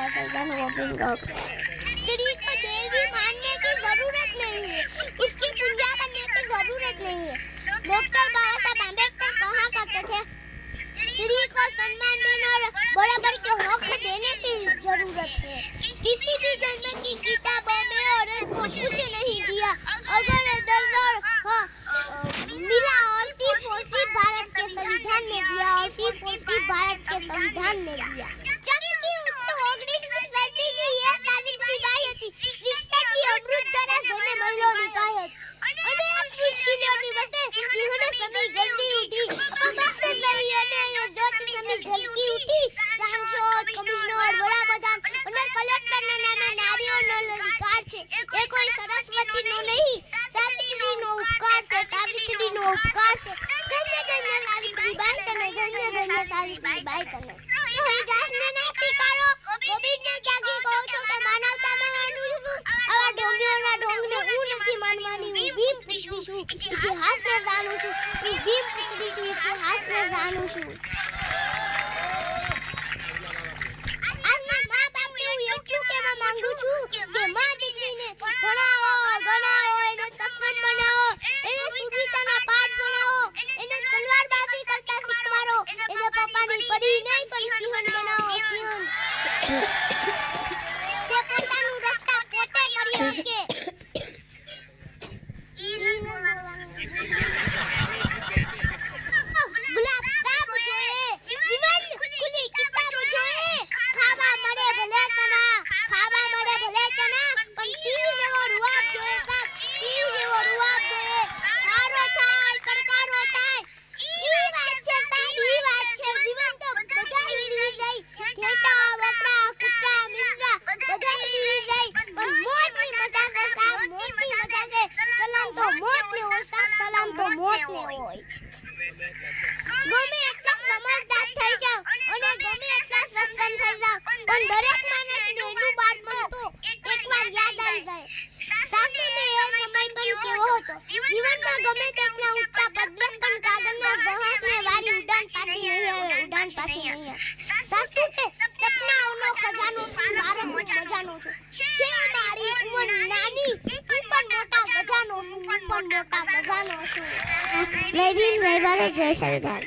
मैं संविधान ओपन करूँ। स्त्री को देवी मानने की जरूरत नहीं है, उसकी पूजा करने की जरूरत नहीं है। डॉक्टर बाबा साहब अम्बेडकर कहा करते थे, स्त्री को सम्मान देने और बराबर के हक देने की जरूरत है। किसी भी जन्म की किताबों में औरत को कुछ नहीं दिया, अगर दर्जा मिला और सिर्फ भारत के संविधान ने दिया, और सिर्फ भारत के संविधान ने दिया। चमकी उठो 19મી સદીની એ સાવિત્રીબાઈ હતી, શિક્ષણની અમૃત ધારા જોઈને મહિલાઓની પાસે અને આ મુશ્કેલીઓની વચ્ચે સિંહને સમી જલ્દી ઉઠી, કમરસંદરી અને જોત સમી ઝલકી ઉઠી। સાંસદ, કમિશનર, વડાપ્રધાન અને કલેક્ટરના નામે નારીઓનો અધિકાર છે। એ કોઈ સરસ્વતીનો નહીં, સાવિત્રીનો ઉપકાર છે, સાવિત્રીનો ઉપકાર છે। ધન્ય ધન્ય સાવિત્રીબાઈ તને, ધન્ય ધન્ય સાવિત્રીબાઈ તને। હરિદાસને નાથી કાઢો, ગોવિંદને ક્યાંથી કહો છો કે માનવતામાં માનું છું? આવા ઢોંગીઓના ઢોંગને હું નથી માનવાની, હું ભીમ પુત્રી છું, ઇતિહાસને જાણું છું, હું ભીમ પુત્રી છું, ઇતિહાસને જાણું છું। આજના મા બાપને હું એટલું કહેવા માંગુ છું કે મા દીકરીને ભણાવો, ગણાવો, એને સક્ષમ બનાવો, એને સુવિચારના પાઠ ભણાવો, એને તલવારબાજી કરતા શીખવાડો, એને પપ્પાની પરી નહીં પણ સિંહણ બનાવો, સિંહણ। તે પોતાનું રસ્તા પોતે કરી શકે। ગુલાબ સાબ જોઈએ, જીવન ખુલી કિતાબ જોઈએ, ખાવા મળે ભલે કના, ખાવા મળે ભલે કના, પણ સિંહ જેવો રૂઆબ જોઈએ, સાબ સિંહ જેવો રૂઆબ જોઈએ। મારો થાય, પડકારો થાય, ઈ વાત છે સાબ, ઈ વાત છે। જીવન તો બધા વીવી જાય, ઘેટા, બકરા, કુતરા, મીંડા બધા વીવી જાય, પણ મોતની મજા છે સાબ, મોતની મજા છે। સલામ તો મોતને હોય સાબ, સલામ તો મોતને હોય। ગમે એટલા સમજદાર થઈ જાવ અને ગમે એટલા સક્ષમ થઈ જાવ, પણ દરેક માણસને એનું બાળપણ તો એકવાર યાદ આવી જાય। સાસુને એ સમય પણ કેવો હતો, જીવનમાં ગમે તેટલા ઊંચા પદે પણ કાગળના જહાજને વાળી ઉડાન પાછી નહીં આવે, ઉડાન પાછી નહીં આવે। સાસુ તે સપનાઓનો ખજાનો છું, મારો મજાનો છું, છે મારી ઉંમર નાની, હું પણ મોટા ગજાનો છું, હું પણ મોટા ગજાનો છું। જય ભીમ, જય ભારત, જય સંવિધાન।